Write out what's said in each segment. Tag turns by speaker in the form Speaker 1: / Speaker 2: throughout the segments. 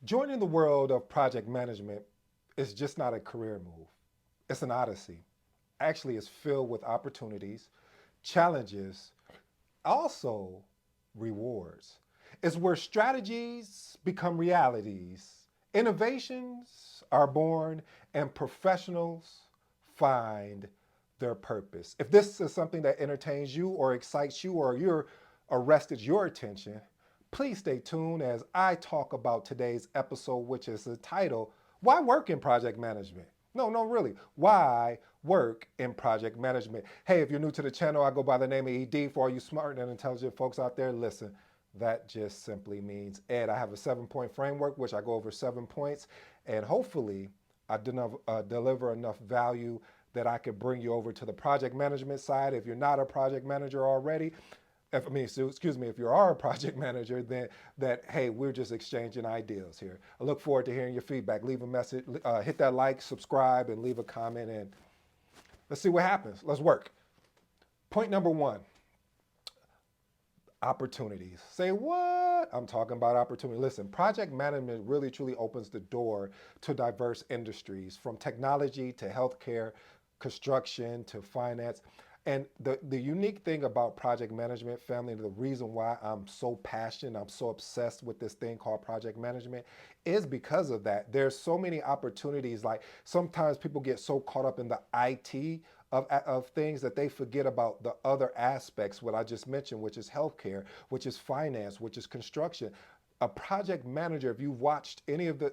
Speaker 1: Joining the world of project management is just not a career move, it's an odyssey. Actually, it's filled with opportunities, challenges, also rewards. It's where strategies become realities, innovations are born, and professionals find their purpose. If this is something that entertains you or excites you or you're arrested your attention, please stay tuned as I talk about today's episode, which is the title, Why Work in Project Management? No, really. Why work in project management? Hey, if you're new to the channel, I go by the name of ED. For all you smart and intelligent folks out there, listen, that just simply means Ed. I have a 7-point framework, which I go over 7 points, and hopefully I deliver enough value that I could bring you over to the project management side. If you're not a project manager already, excuse me, if you are a project manager, then hey, we're just exchanging ideas here. I look forward to hearing your feedback. Leave a message, hit that like, subscribe, and leave a comment, and let's see what happens. Let's work. Point number one, opportunities. Say what? I'm talking about opportunity. Listen, project management really truly opens the door to diverse industries, from technology to healthcare, construction to finance. And the unique thing about project management, family, the reason why I'm so passionate, I'm so obsessed with this thing called project management is because of that. There's so many opportunities. Like sometimes people get so caught up in the IT of things that they forget about the other aspects, what I just mentioned, which is healthcare, which is finance, which is construction. A project manager, if you've watched any of the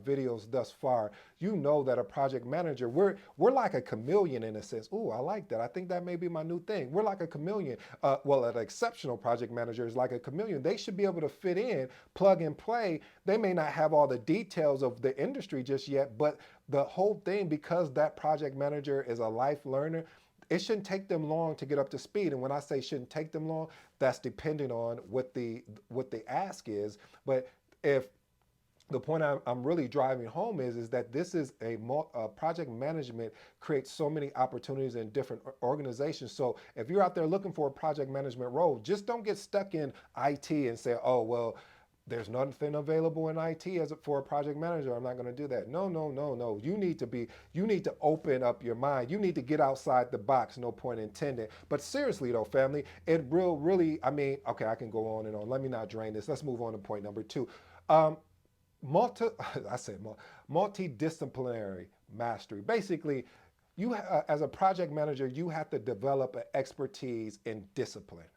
Speaker 1: videos thus far, you know that a project manager, we're like a chameleon in a sense. Ooh, I like that. I think that may be my new thing. We're like a chameleon. Well, an exceptional project manager is like a chameleon. They should be able to fit in, plug and play. They may not have all the details of the industry just yet, but the whole thing, because that project manager is a life learner, it shouldn't take them long to get up to speed. And when I say shouldn't take them long, that's depending on what the ask is. But if the point I'm really driving home is that this is project management creates so many opportunities in different organizations. So if you're out there looking for a project management role, just don't get stuck in IT and say, oh, well, there's nothing available in IT for a project manager. I'm not going to do that. No, no, no, no. You need to open up your mind. You need to get outside the box. No point intended. But seriously though, family, it really, I mean, okay, I can go on and on. Let me not drain this. Let's move on to point number two. Um, multi, I said multidisciplinary mastery. Basically, as a project manager, you have to develop an expertise in discipline.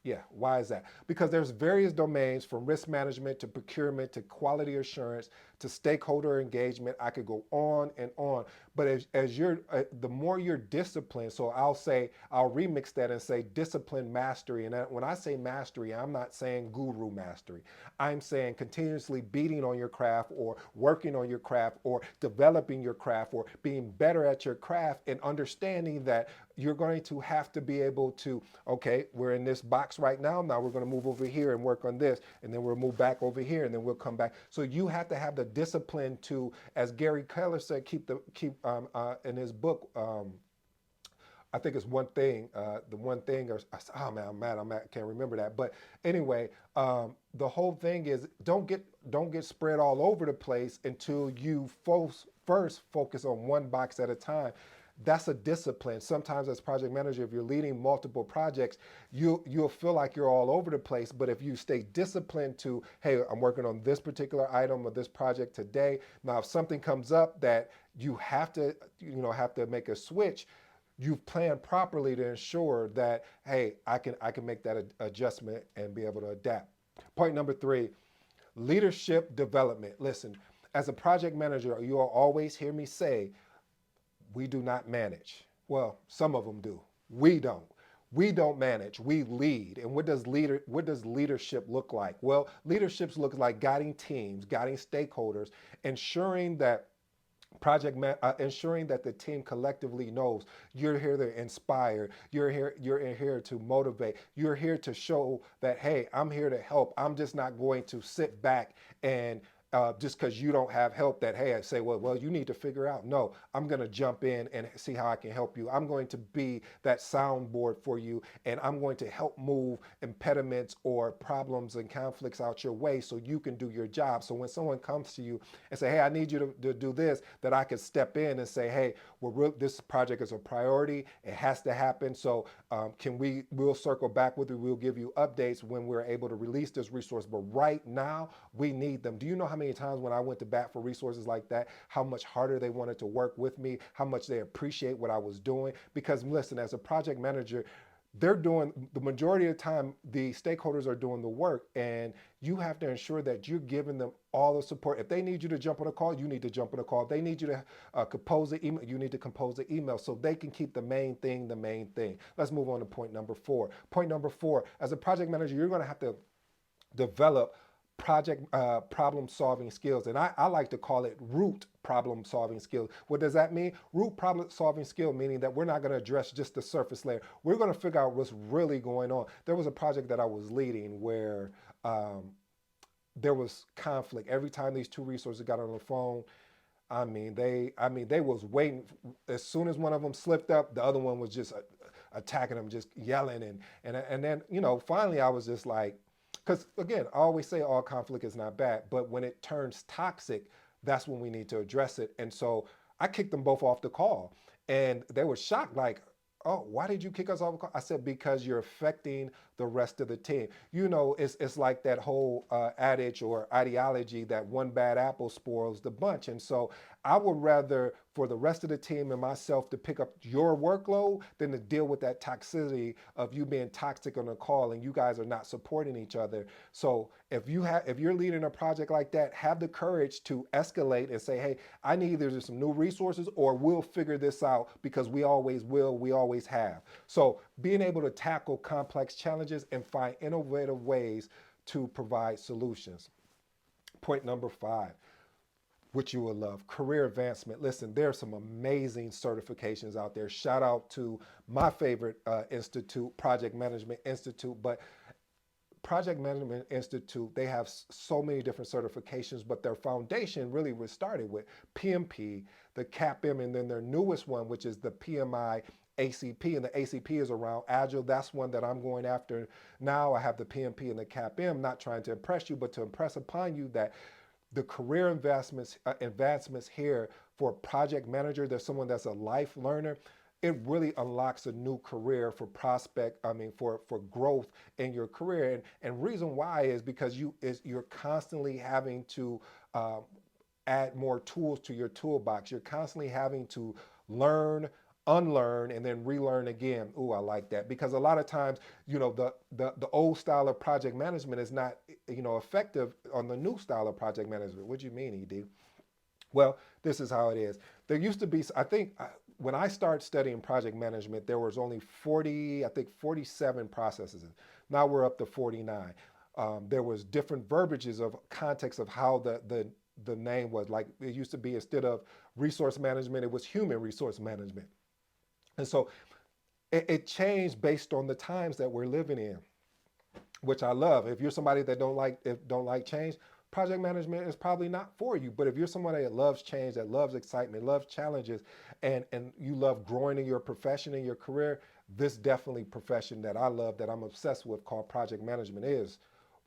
Speaker 1: Yeah, why is that? Because there's various domains, from risk management to procurement to quality assurance to stakeholder engagement. I could go on and on. But as you're, the more you're disciplined, so I'll remix that and say discipline mastery. And when I say mastery, I'm not saying guru mastery. I'm saying continuously beating on your craft or working on your craft or developing your craft or being better at your craft, and understanding that you're going to have to be able to, okay, we're in this box right now. Now we're going to move over here and work on this. And then we'll move back over here and then we'll come back. So you have to have the discipline to, as Gary Keller said, keep in his book, I think it's one thing, the one thing, or oh man, I'm mad, can't remember that. But anyway, the whole thing is don't get spread all over the place until you first focus on one box at a time. That's a discipline. Sometimes as project manager, if you're leading multiple projects, you'll feel like you're all over the place. But if you stay disciplined to, hey, I'm working on this particular item or this project today. Now, if something comes up that you have to, have to make a switch, you've planned properly to ensure that, hey, I can make that adjustment and be able to adapt. Point number three, leadership development. Listen, as a project manager, you'll always hear me say, we do not manage. Well, some of them do. We don't. We don't manage. We lead. And what does leadership look like? Well, leadership looks like guiding teams, guiding stakeholders, ensuring that ensuring that the team collectively knows you're here to inspire, you're here to motivate, you're here to show that, hey, I'm here to help. I'm just not going to sit back and just because you don't have help that, hey, I say, well, you need to figure out. No, I'm going to jump in and see how I can help you. I'm going to be that soundboard for you, and I'm going to help move impediments or problems and conflicts out your way so you can do your job. So when someone comes to you and say, hey, I need you to do this, that I could step in and say, hey, this project is a priority. It has to happen. So we'll circle back with you. We'll give you updates when we're able to release this resource. But right now, we need them. Do you know how many times when I went to bat for resources like that, how much harder they wanted to work with me, how much they appreciate what I was doing? Because listen, as a project manager, they're doing the majority of the time, the stakeholders are doing the work, and you have to ensure that you're giving them all the support. If they need you to jump on a call, you need to jump on a call. If they need you to compose the email, you need to compose the email so they can keep the main thing the main thing. Let's move on to point number 4. Point number 4, as a project manager, you're going to have to develop project problem solving skills. And I like to call it root problem solving skills. What does that mean? Root problem solving skill, meaning that we're not going to address just the surface layer. We're going to figure out what's really going on. There was a project that I was leading where there was conflict. Every time these two resources got on the phone, they was waiting. As soon as one of them slipped up, the other one was just attacking them, just yelling. And then, finally I was just like, because again, I always say all conflict is not bad, but when it turns toxic, that's when we need to address it. And so I kicked them both off the call, and they were shocked, like, oh, why did you kick us off the call? I said, because you're affecting the rest of the team. It's like that whole adage or ideology that one bad apple spoils the bunch. And so I would rather for the rest of the team and myself to pick up your workload than to deal with that toxicity of you being toxic on a call and you guys are not supporting each other. So if you're leading a project like that, have the courage to escalate and say, hey, I need either some new resources or we'll figure this out, because we always will, we always have. So being able to tackle complex challenges and find innovative ways to provide solutions. Point number 5, which you will love, career advancement. Listen, there's some amazing certifications out there. Shout out to my favorite institute, Project Management Institute. But Project Management Institute, they have so many different certifications, but their foundation really was started with PMP, the CAPM, and then their newest one, which is the PMI ACP, and the ACP is around Agile. That's one that I'm going after now. I have the PMP and the CAPM, not trying to impress you, but to impress upon you that the career advancements here for a project manager, there's someone that's a life learner. It really unlocks a new career for for growth in your career. And reason why is because you're constantly having to add more tools to your toolbox. You're constantly having to learn, unlearn, and then relearn again. Ooh, I like that, because a lot of times, the old style of project management is not, effective on the new style of project management. What do you mean, ED? Well, this is how it is. There used to be, I think, when I started studying project management, there was only 47 processes. Now we're up to 49. There was different verbiages of context of how the name was. Like, it used to be, instead of resource management, it was human resource management. And so it changed based on the times that we're living in, which I love. If you're somebody that don't like change, project management is probably not for you. But if you're somebody that loves change, that loves excitement, loves challenges, and you love growing in your profession and your career, this definitely profession that I love, that I'm obsessed with, called project management, is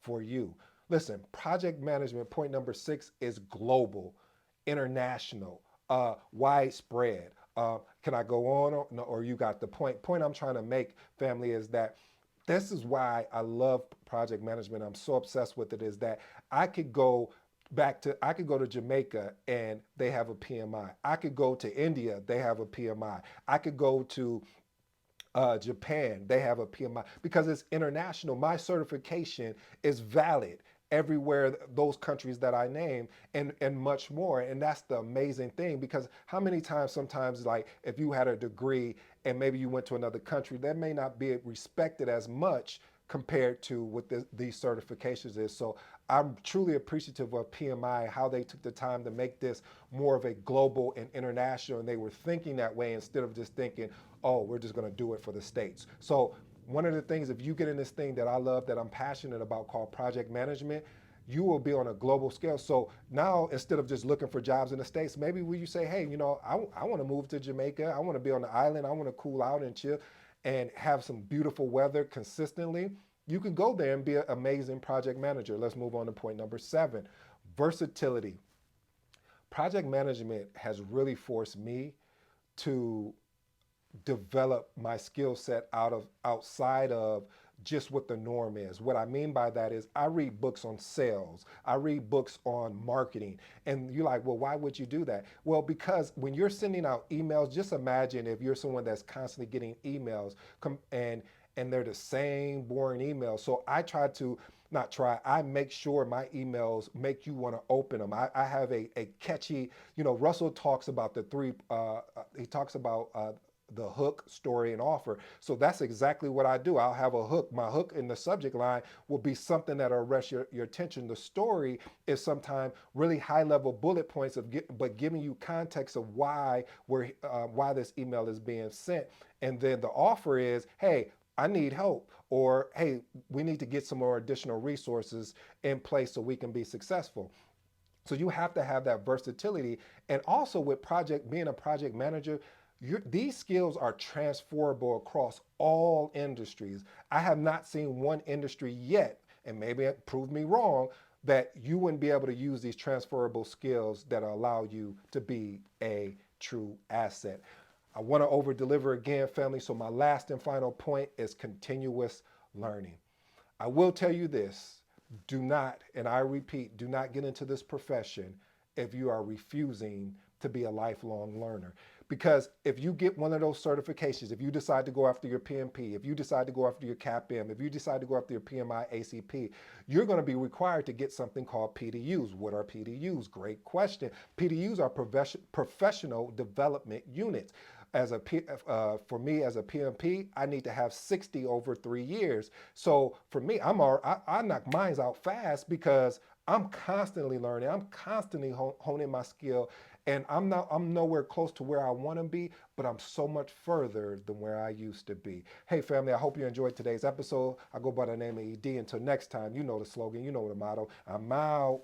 Speaker 1: for you. Listen, project management, point number 6, is global, international, widespread. Can I go on, or you got the point? Point I'm trying to make, family, is that this is why I love project management. I'm so obsessed with it, is that I could go I could go to Jamaica and they have a PMI. I could go to India, they have a PMI. I could go to Japan, they have a PMI, because it's international. My certification is valid everywhere, those countries that I name, and much more. And that's the amazing thing, because how many times, sometimes, like, if you had a degree and maybe you went to another country, that may not be respected as much compared to what these certifications is. So I'm truly appreciative of PMI, how they took the time to make this more of a global and international, and they were thinking that way instead of just thinking, oh, we're just going to do it for the States. So one of the things, if you get in this thing that I love, that I'm passionate about, called project management, you will be on a global scale. So now instead of just looking for jobs in the States, maybe will you say, hey, I want to move to Jamaica. I want to be on the island. I want to cool out and chill and have some beautiful weather consistently. You can go there and be an amazing project manager. Let's move on to point number 7, versatility. Project management has really forced me to develop my skill set outside of just what the norm is. What I mean by that is I read books on sales, I read books on marketing. And you're like, well, why would you do that? Well, because when you're sending out emails, just imagine if you're someone that's constantly getting emails and they're the same boring emails. So I try to not try, I make sure my emails make you want to open them. I have a catchy, Russell talks about he talks about the hook, story, and offer. So that's exactly what I do. I'll have a hook. My hook in the subject line will be something that'll arrest your attention. The story is sometimes really high level bullet points but giving you context of why this email is being sent. And then the offer is, hey, I need help, or hey, we need to get some more additional resources in place so we can be successful. So you have to have that versatility. And also with being a project manager, these skills are transferable across all industries. I have not seen one industry yet, and maybe it proved me wrong, that you wouldn't be able to use these transferable skills that allow you to be a true asset. I want to over deliver again, family. So my last and final point is continuous learning. I will tell you this, do not, and I repeat, do not get into this profession if you are refusing to be a lifelong learner. Because if you get one of those certifications, if you decide to go after your PMP, if you decide to go after your CAPM, if you decide to go after your PMI ACP, you're going to be required to get something called PDUs. What are PDUs? Great question. PDUs are professional development units. For me as a PMP, I need to have 60 over 3 years. So for me, I knock mines out fast because I'm constantly learning. I'm constantly honing my skill, and I'm nowhere close to where I want to be, but I'm so much further than where I used to be. Hey family, I hope you enjoyed today's episode. I go by the name of ED. Until next time, you know the slogan, you know the motto. I'm out.